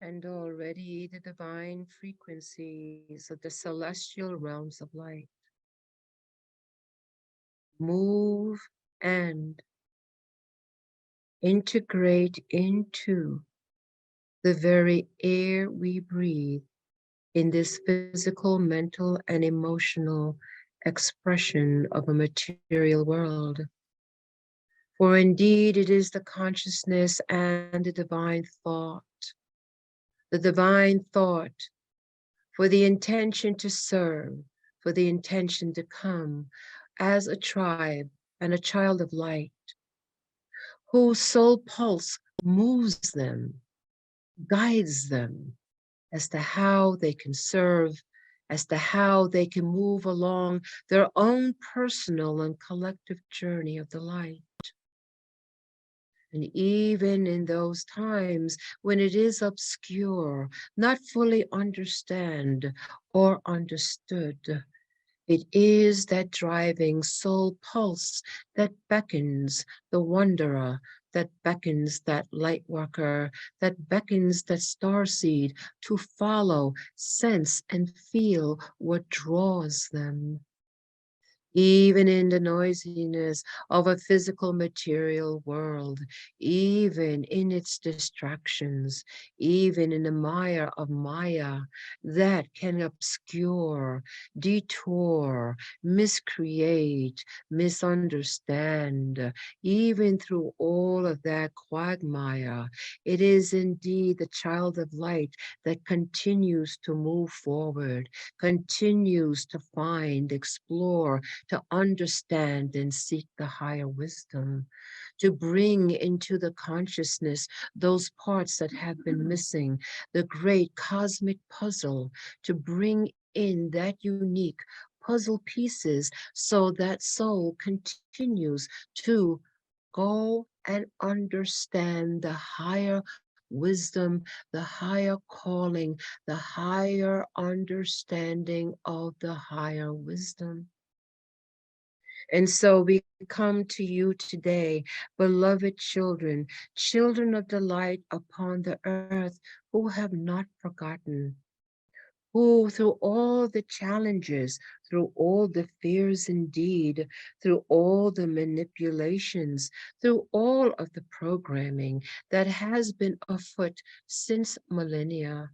And already the divine frequencies of the celestial realms of light move and integrate into the very air we breathe in this physical, mental, and emotional expression of a material world. For indeed, it is the consciousness and the divine thought for the intention to serve, for the intention to come as a tribe and a child of light, whose soul pulse moves them, guides them as to how they can serve, as to how they can move along their own personal and collective journey of the light. And even in those times when it is obscure, not fully understand or understood, it is that driving soul pulse that beckons the wanderer, that beckons that light worker, that beckons that starseed to follow, sense, and feel what draws them. Even in the noisiness of a physical material world, even in its distractions, even in the mire of Maya that can obscure, detour, miscreate, misunderstand, even through all of that quagmire, it is indeed the child of light that continues to move forward, continues to find, explore, to understand and seek the higher wisdom, to bring into the consciousness those parts that have been missing, the great cosmic puzzle, to bring in that unique puzzle pieces so that soul continues to go and understand the higher wisdom, the higher calling, the higher understanding of the higher wisdom. And so we come to you today, beloved children, children of the light upon the earth, who have not forgotten, who through all the challenges, through all the fears indeed, through all the manipulations, through all of the programming that has been afoot since millennia,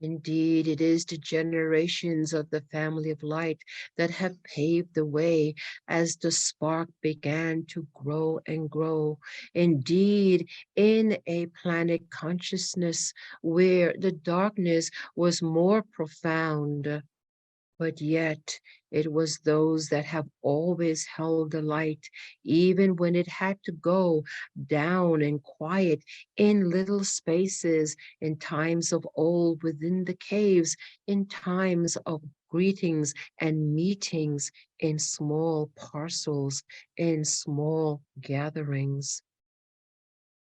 indeed, it is the generations of the family of light that have paved the way as the spark began to grow and grow. Indeed, in a planet consciousness where the darkness was more profound, but yet it was those that have always held the light, even when it had to go down and quiet in little spaces, in times of old within the caves, in times of greetings and meetings in small parcels, in small gatherings.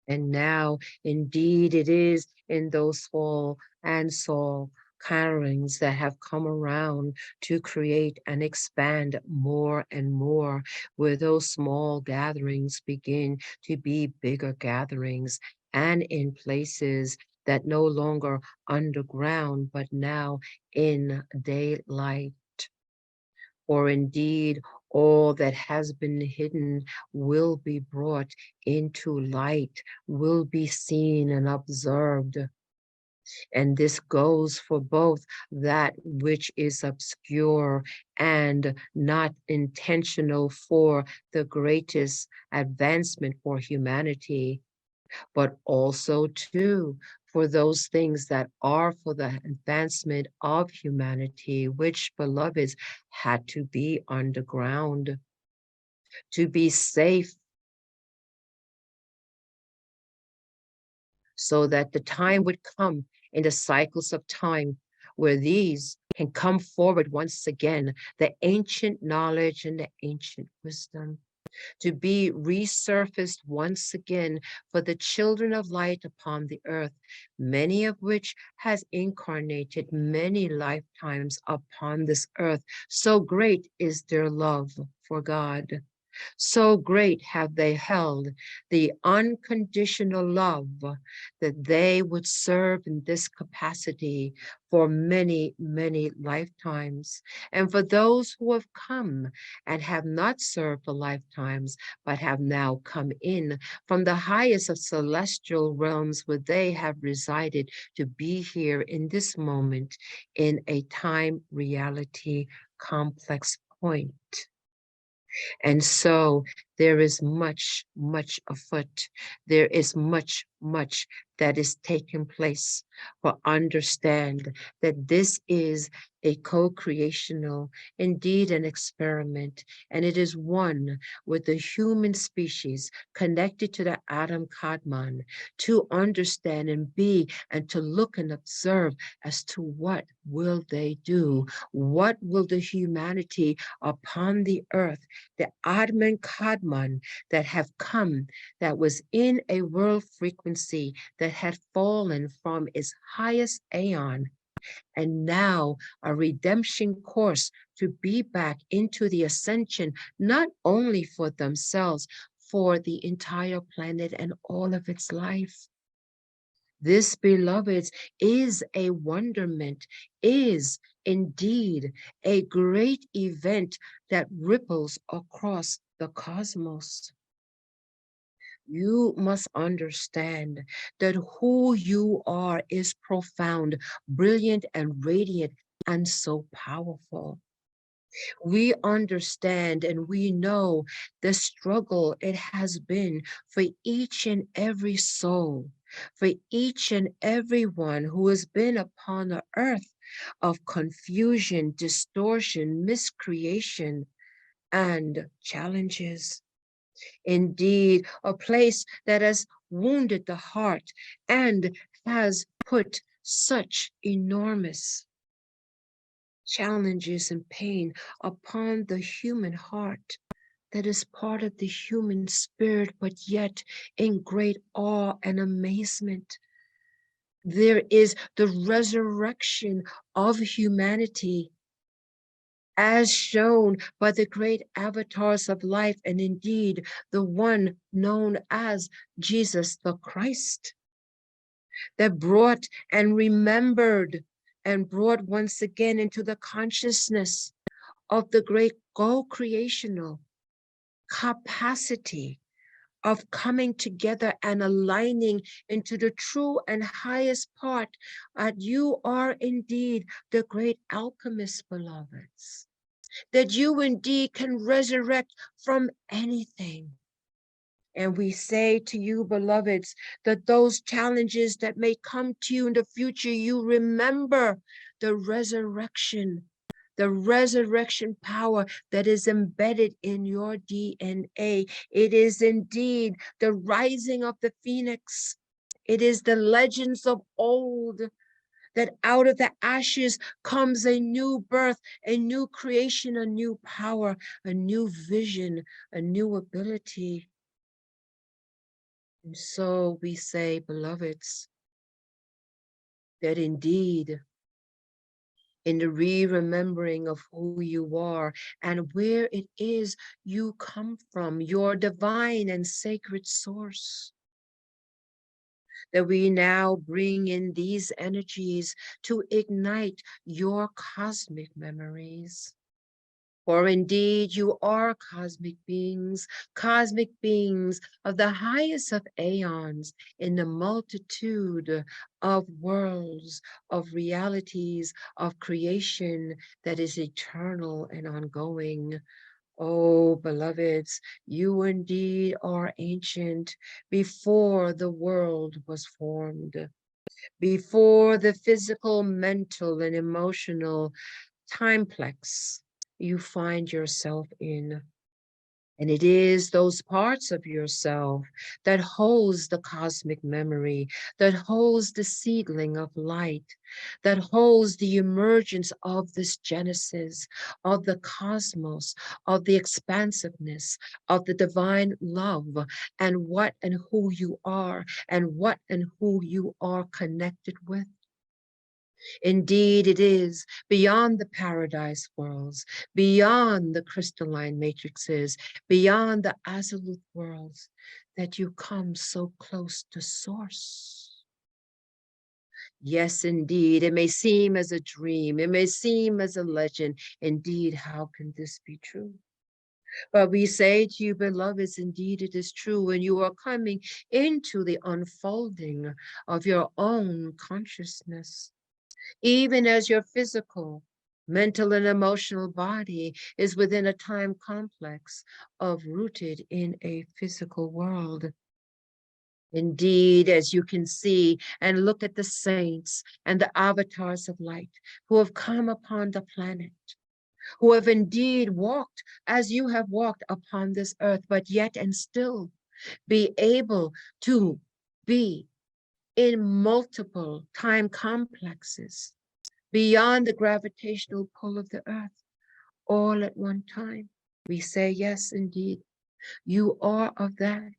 And now, indeed, it is in those fall and soul carolings that have come around to create and expand more and more, where those small gatherings begin to be bigger gatherings, and in places that no longer underground, but now in daylight. Or indeed, all that has been hidden will be brought into light, will be seen and observed. And this goes for both that which is obscure and not intentional for the greatest advancement for humanity, but also too for those things that are for the advancement of humanity, which, beloveds, had to be underground to be safe, so that the time would come in the cycles of time where these can come forward once again, the ancient knowledge and the ancient wisdom, to be resurfaced once again for the children of light upon the earth, many of which has incarnated many lifetimes upon this earth. So great is their love for God. So great have they held the unconditional love that they would serve in this capacity for many, many lifetimes. And for those who have come and have not served for lifetimes, but have now come in from the highest of celestial realms where they have resided to be here in this moment in a time reality complex point. And so there is much, much afoot. There is much, much that is taking place. For understand that this is a co-creational, indeed an experiment, and it is one with the human species connected to the Adam Kadmon to understand and be and to look and observe as to what will they do? What will the humanity upon the earth, the Adman Kadmon that have come, that was in a world frequency that had fallen from its highest aeon, and now a redemption course to be back into the ascension, not only for themselves, for the entire planet and all of its life. This, beloveds, is a wonderment, is indeed a great event that ripples across the cosmos. You must understand that who you are is profound, brilliant, and radiant, and so powerful. We understand and we know the struggle it has been for each and every soul, for each and every one who has been upon the earth of confusion, distortion, miscreation, and challenges. Indeed, a place that has wounded the heart and has put such enormous challenges and pain upon the human heart that is part of the human spirit, but yet in great awe and amazement. There is the resurrection of humanity as shown by the great avatars of life, and indeed the one known as Jesus the Christ, that brought and remembered and brought once again into the consciousness of the great co-creational capacity of coming together and aligning into the true and highest part, that you are indeed the great alchemist, beloveds, that you indeed can resurrect from anything. And we say to you, beloveds, that those challenges that may come to you in the future, you remember the resurrection power that is embedded in your DNA. It is indeed the rising of the phoenix. It is the legends of old, that out of the ashes comes a new birth, a new creation, a new power, a new vision, a new ability. And so we say, beloveds, that indeed, in the re-remembering of who you are and where it is you come from, your divine and sacred source, that we now bring in these energies to ignite your cosmic memories. For indeed, you are cosmic beings of the highest of aeons in the multitude of worlds, of realities, of creation that is eternal and ongoing. Oh, beloveds, you indeed are ancient before the world was formed, before the physical, mental, and emotional timeplex you find yourself in. And it is those parts of yourself that holds the cosmic memory, that holds the seedling of light, that holds the emergence of this genesis, of the cosmos, of the expansiveness, of the divine love, and what and who you are, and what and who you are connected with. Indeed, it is beyond the paradise worlds, beyond the crystalline matrices, beyond the absolute worlds, that you come so close to source. Yes, indeed, it may seem as a dream, it may seem as a legend. Indeed, how can this be true? But we say to you, beloveds, indeed it is true, when you are coming into the unfolding of your own consciousness, even as your physical, mental, and emotional body is within a time complex of rooted in a physical world. Indeed, as you can see and look at the saints and the avatars of light who have come upon the planet, who have indeed walked as you have walked upon this earth, but yet and still be able to be in multiple time complexes beyond the gravitational pull of the earth, all at one time. We say, yes, indeed, you are of that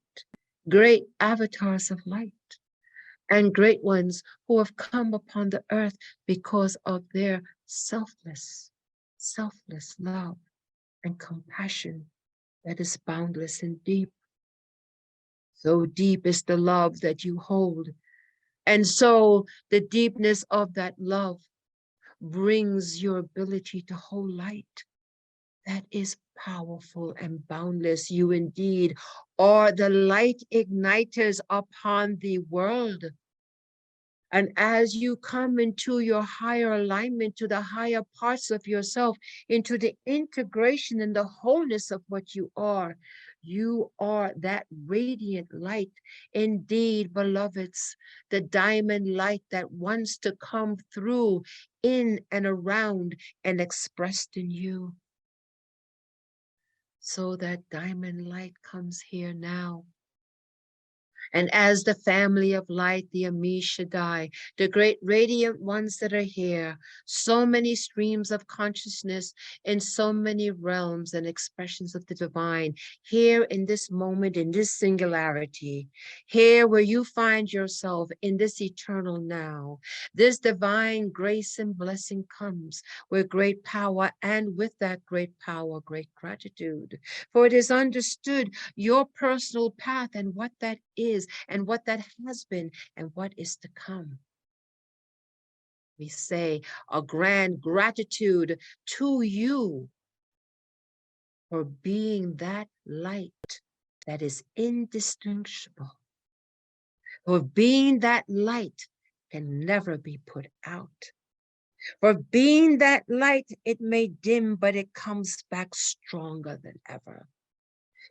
great avatars of light and great ones who have come upon the earth because of their selfless love and compassion that is boundless and deep. So deep is the love that you hold. And so the deepness of that love brings your ability to hold light that is powerful and boundless. You indeed are the light igniters upon the world. And as you come into your higher alignment, to the higher parts of yourself, into the integration and the wholeness of what you are that radiant light. Indeed, beloveds, the diamond light that wants to come through, in and around, and expressed in you. So that diamond light comes here now. And as the family of light, the Ami Shaddai, the great radiant ones that are here, so many streams of consciousness in so many realms and expressions of the divine, here in this moment, in this singularity, here where you find yourself in this eternal now, this divine grace and blessing comes with great power, and with that great power, great gratitude. For it is understood your personal path and what that is, and what that has been, and what is to come. We say a grand gratitude to you for being that light that is indistinguishable, for being that light can never be put out. For being that light, it may dim, but it comes back stronger than ever.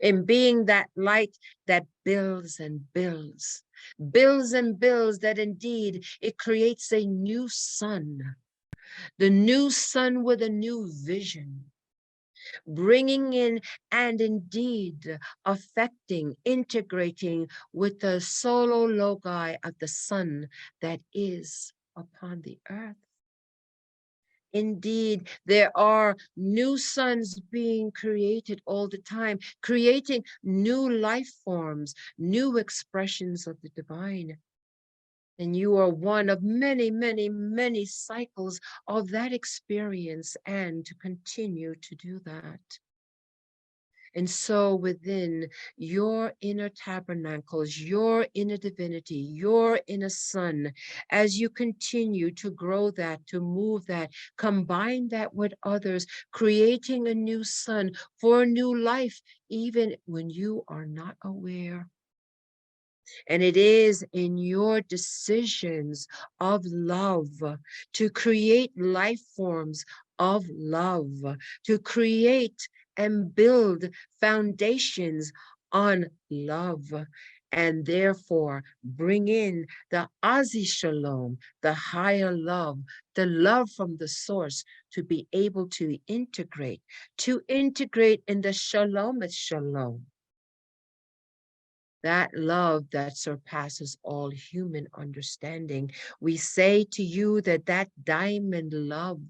In being that light that builds and builds, builds and builds, that indeed it creates a new sun, the new sun with a new vision, bringing in and indeed affecting, integrating with the solo logi of the sun that is upon the earth. Indeed, there are new suns being created all the time, creating new life forms, new expressions of the divine. And you are one of many, many, many cycles of that experience, and to continue to do that. And so within your inner tabernacles, your inner divinity, your inner sun, as you continue to grow that, to move that, combine that with others, creating a new sun for a new life, even when you are not aware. And it is in your decisions of love to create life forms of love, to create and build foundations on love, and therefore bring in the Azi Shalom, the higher love, the love from the source, to be able to integrate in the Shalom at Shalom. That love that surpasses all human understanding. We say to you that that diamond love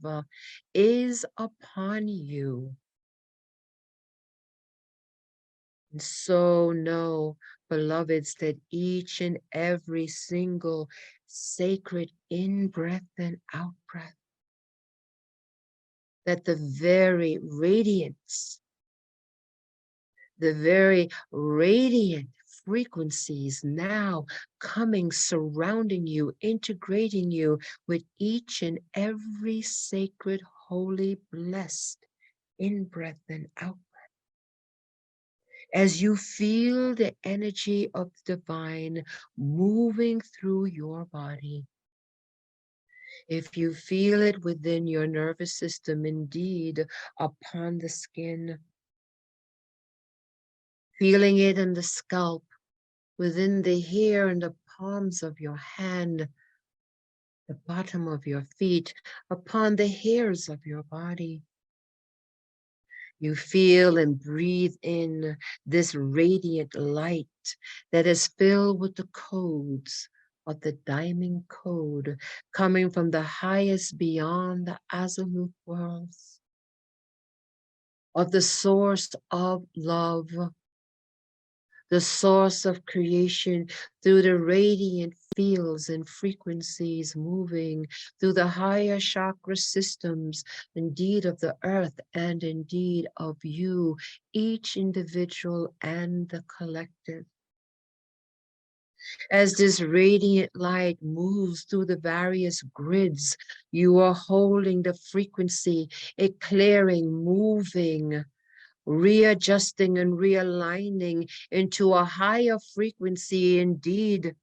is upon you. And so know, beloveds, that each and every single sacred in-breath and out-breath, that the very radiance, the very radiant frequencies now coming, surrounding you, integrating you with each and every sacred, holy, blessed in-breath and out. As you feel the energy of the divine moving through your body, if you feel it within your nervous system, indeed, upon the skin, feeling it in the scalp, within the hair and the palms of your hand, the bottom of your feet, upon the hairs of your body. You feel and breathe in this radiant light that is filled with the codes of the diamond code coming from the highest beyond the azimuth worlds, of the source of love, the source of creation, through the radiant fields and frequencies moving through the higher chakra systems, indeed of the earth and indeed of you, each individual and the collective. As this radiant light moves through the various grids, you are holding the frequency, it clearing, moving, readjusting and realigning into a higher frequency indeed,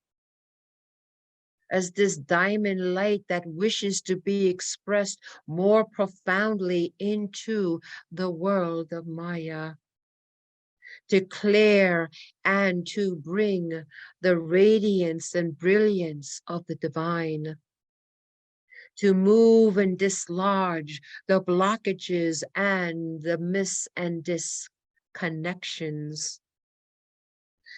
as this diamond light that wishes to be expressed more profoundly into the world of Maya, to clear and to bring the radiance and brilliance of the divine, to move and dislodge the blockages and the mis and disconnections.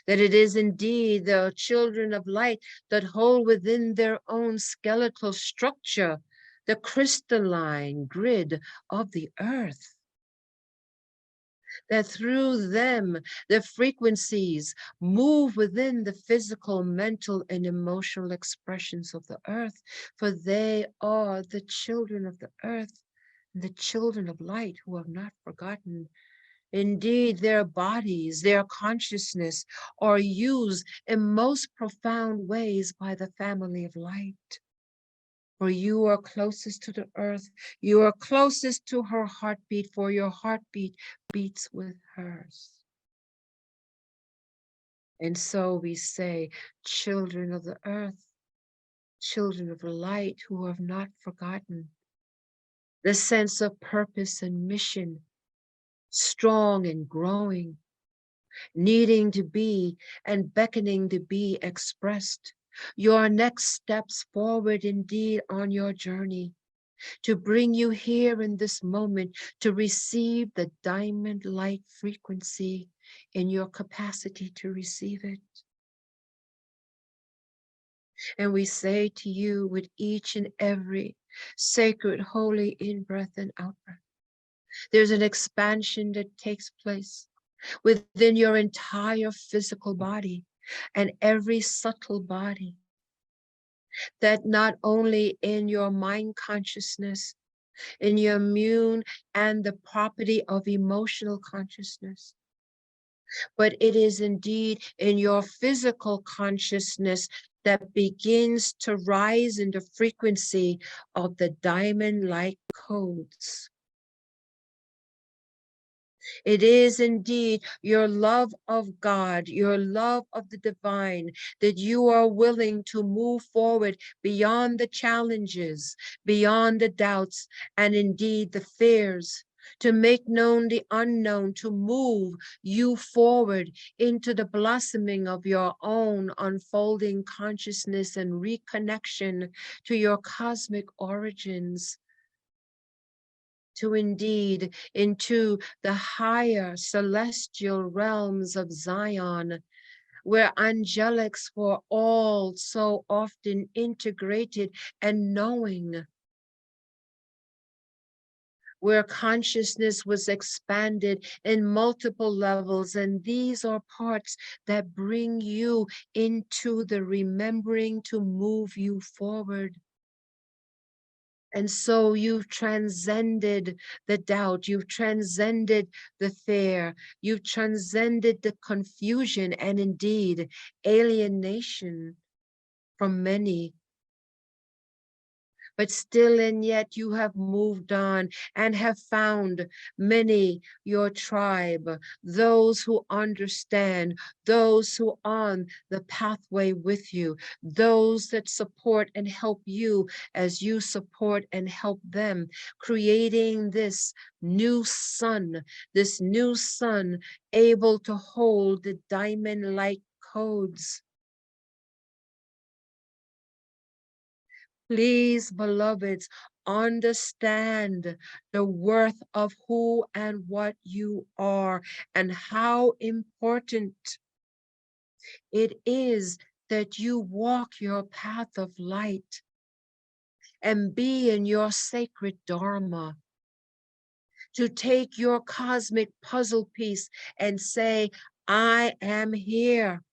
That it is indeed the children of light that hold within their own skeletal structure the crystalline grid of the earth. That through them, the frequencies move within the physical, mental, and emotional expressions of the earth, for they are the children of the earth, the children of light who have not forgotten. Indeed, their bodies, their consciousness are used in most profound ways by the family of light. For you are closest to the earth, you are closest to her heartbeat, for your heartbeat beats with hers. And so we say, children of the earth, children of light who have not forgotten the sense of purpose and mission, strong and growing, needing to be and beckoning to be expressed. Your next steps forward indeed on your journey to bring you here in this moment to receive the diamond light frequency in your capacity to receive it. And we say to you with each and every sacred, holy in-breath and out-breath, there's an expansion that takes place within your entire physical body and every subtle body, that not only in your mind consciousness, in your immune and the property of emotional consciousness, but it is indeed in your physical consciousness that begins to rise in the frequency of the diamond-like codes. It is indeed your love of God, your love of the divine, that you are willing to move forward beyond the challenges, beyond the doubts, and indeed the fears, to make known the unknown, to move you forward into the blossoming of your own unfolding consciousness and reconnection to your cosmic origins, to indeed into the higher celestial realms of Zion, where angelics were all so often integrated and knowing where consciousness was expanded in multiple levels. And these are parts that bring you into the remembering to move you forward. And so you've transcended the doubt, you've transcended the fear, you've transcended the confusion and indeed alienation from many. But still and yet you have moved on and have found many, your tribe, those who understand, those who are on the pathway with you, those that support and help you as you support and help them, creating this new sun able to hold the diamond light codes. Please, beloveds, understand the worth of who and what you are and how important it is that you walk your path of light and be in your sacred Dharma, to take your cosmic puzzle piece and say, I am here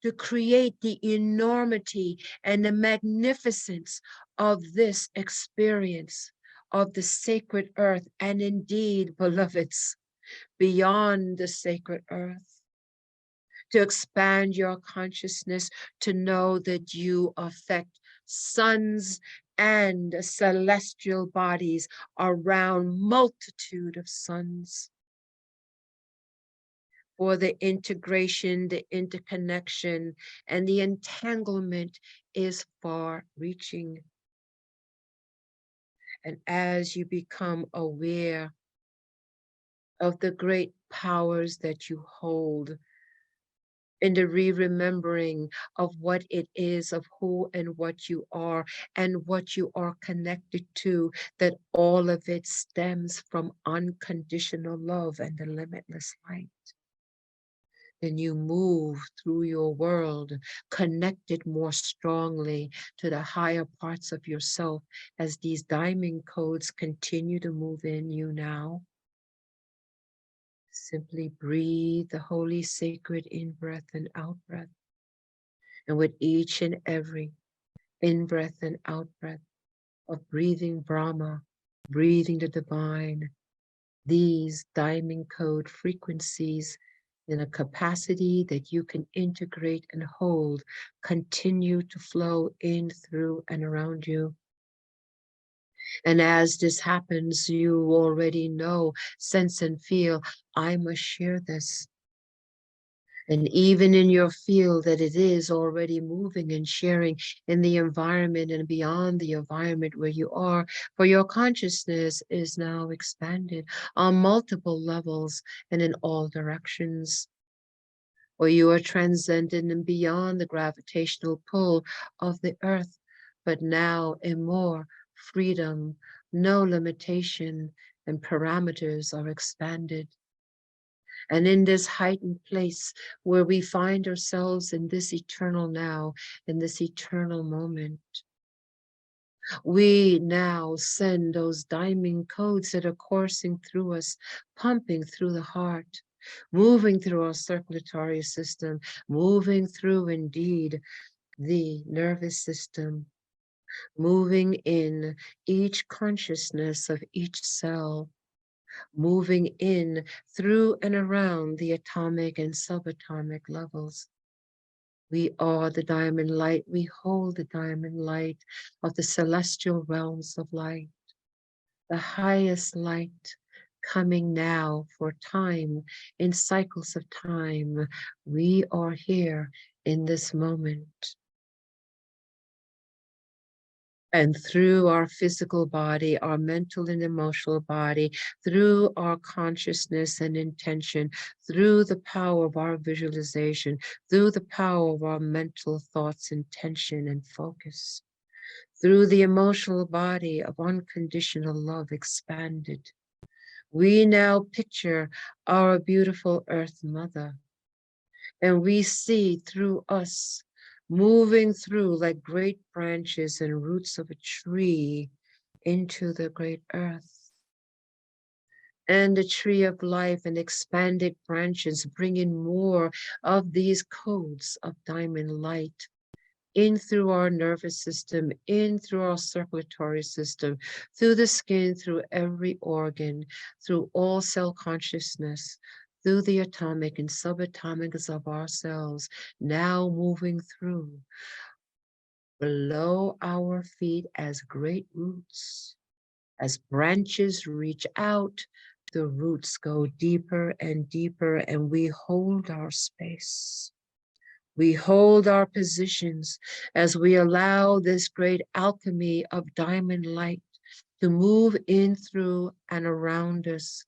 to create the enormity and the magnificence of this experience of the sacred earth, and indeed, beloveds, beyond the sacred earth, to expand your consciousness, to know that you affect suns and celestial bodies around multitude of suns. For the integration, the interconnection, and the entanglement is far reaching. And as you become aware of the great powers that you hold, in the remembering of what it is, of who and what you are, and what you are connected to, that all of it stems from unconditional love and the limitless light. Then you move through your world, connected more strongly to the higher parts of yourself as these diamond codes continue to move in you now. Simply breathe the holy sacred in-breath and out-breath. And with each and every in-breath and out-breath of breathing Brahma, breathing the divine, these diamond code frequencies in a capacity that you can integrate and hold, continue to flow in, through, and around you. And as this happens, you already know, sense, and feel, I must share this. And even in your field that it is already moving and sharing in the environment and beyond the environment where you are, for your consciousness is now expanded on multiple levels and in all directions. Or you are transcendent and beyond the gravitational pull of the earth, but now in more freedom, no limitation, and parameters are expanded. And in this heightened place where we find ourselves in this eternal now, in this eternal moment, we now send those diamond codes that are coursing through us, pumping through the heart, moving through our circulatory system, moving through indeed the nervous system, moving in each consciousness of each cell, moving in through and around the atomic and subatomic levels. We are the diamond light. We hold the diamond light of the celestial realms of light, the highest light coming now for time, in cycles of time. We are here in this moment. And through our physical body, our mental and emotional body, through our consciousness and intention, through the power of our visualization, through the power of our mental thoughts, intention, and focus, through the emotional body of unconditional love expanded, we now picture our beautiful Earth Mother, and we see through us, moving through like great branches and roots of a tree into the great earth. and the tree of life and expanded branches, bringing more of these codes of diamond light in through our nervous system, in through our circulatory system, through the skin, through every organ, through all cell consciousness, through the atomic and subatomics of our cells, now moving through below our feet as great roots. As branches reach out, the roots go deeper and deeper, and we hold our space. We hold our positions as we allow this great alchemy of diamond light to move in through and around us,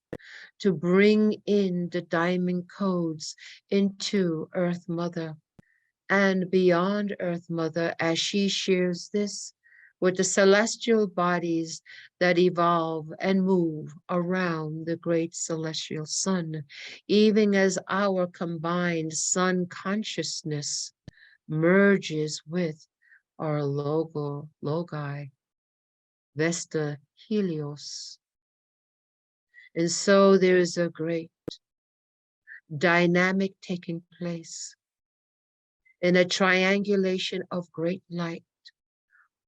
to bring in the diamond codes into Earth Mother and beyond Earth Mother as she shares this with the celestial bodies that evolve and move around the great celestial sun, even as our combined sun consciousness merges with our logi, Vesta Helios. And so there is a great dynamic taking place in a triangulation of great light,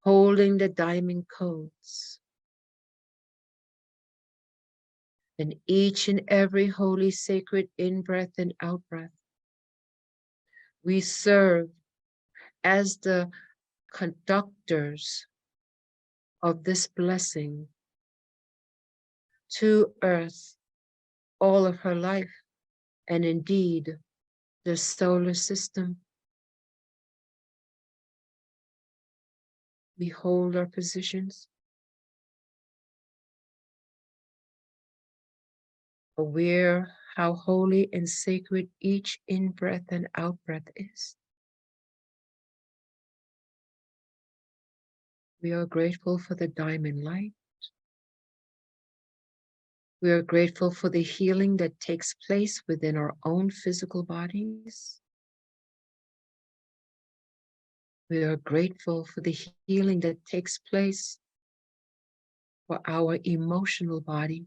holding the diamond codes. And each and every holy sacred in-breath and out-breath, we serve as the conductors of this blessing to Earth, all of her life, and indeed the solar system. We hold our positions, aware how holy and sacred each in-breath and out-breath is. We are grateful for the diamond light. We are grateful for the healing that takes place within our own physical bodies. We are grateful for the healing that takes place for our emotional body.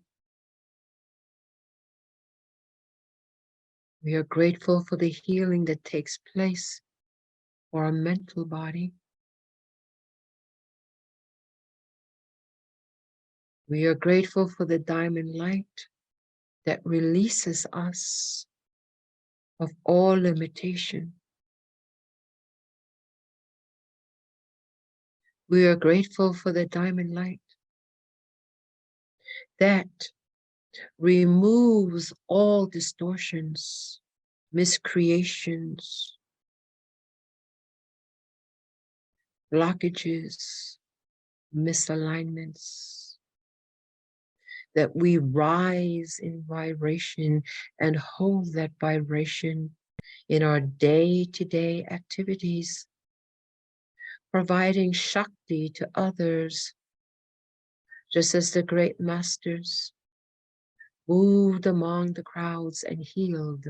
We are grateful for the healing that takes place for our mental body. We are grateful for the diamond light that releases us of all limitation. We are grateful for the diamond light that removes all distortions, miscreations, blockages, misalignments, that we rise in vibration and hold that vibration in our day-to-day activities, providing Shakti to others, just as the great masters moved among the crowds and healed.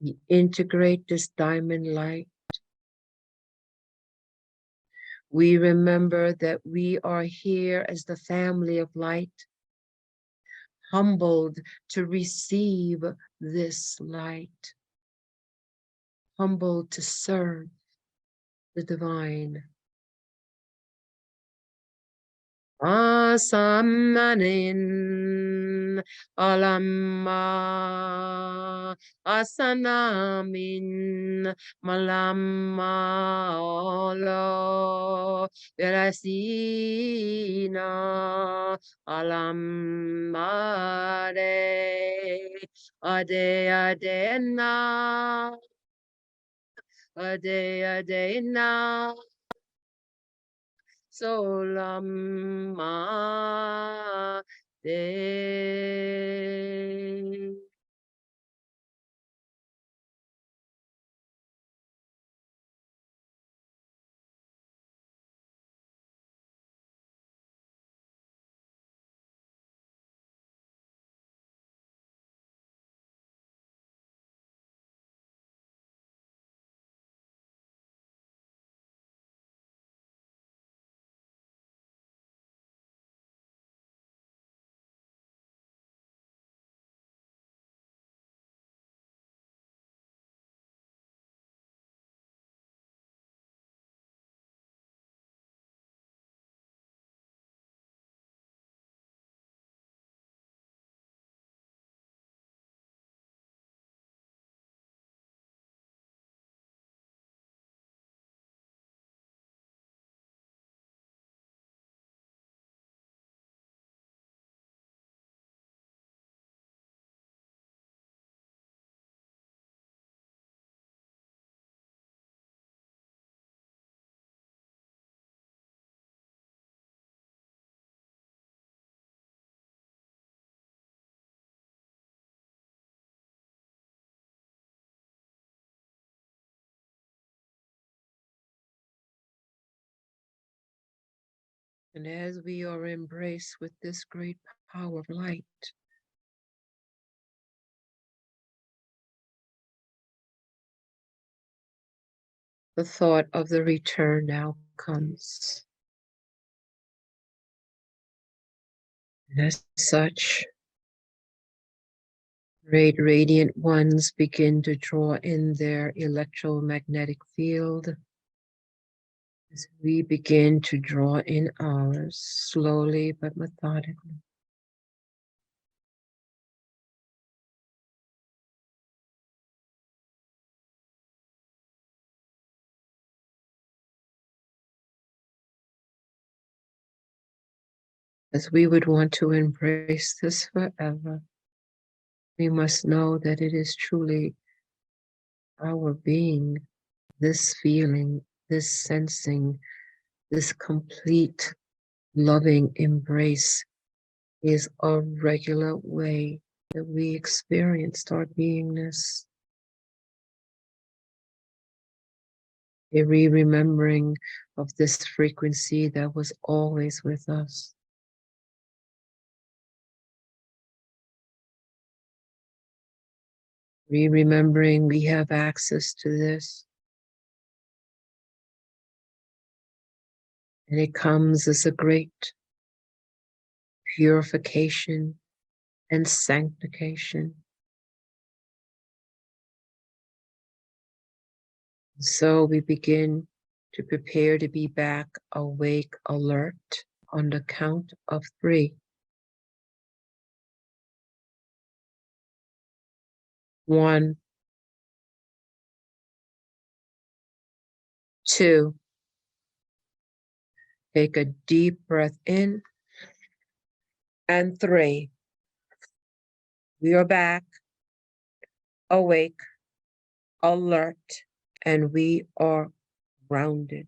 We integrate this diamond light. We remember that we are here as the family of light, humbled to receive this light, humbled to serve the divine. Asamanin alamma asanamin malamma olo velasina alamma ade adena adena Solama de And as we are embraced with this great power of light, the thought of the return now comes. And as such, great radiant ones begin to draw in their electromagnetic field as we begin to draw in ours slowly but methodically. As we would want to embrace this forever, we must know that it is truly our being, this feeling, this sensing, this complete loving embrace is a regular way that we experienced our beingness. A re-remembering of this frequency that was always with us. Re-remembering we have access to this. And it comes as a great purification and sanctification. So we begin to prepare to be back awake, alert on the count of 3. 1, 2. Take a deep breath in. And 3. We are back, awake, alert, and we are grounded.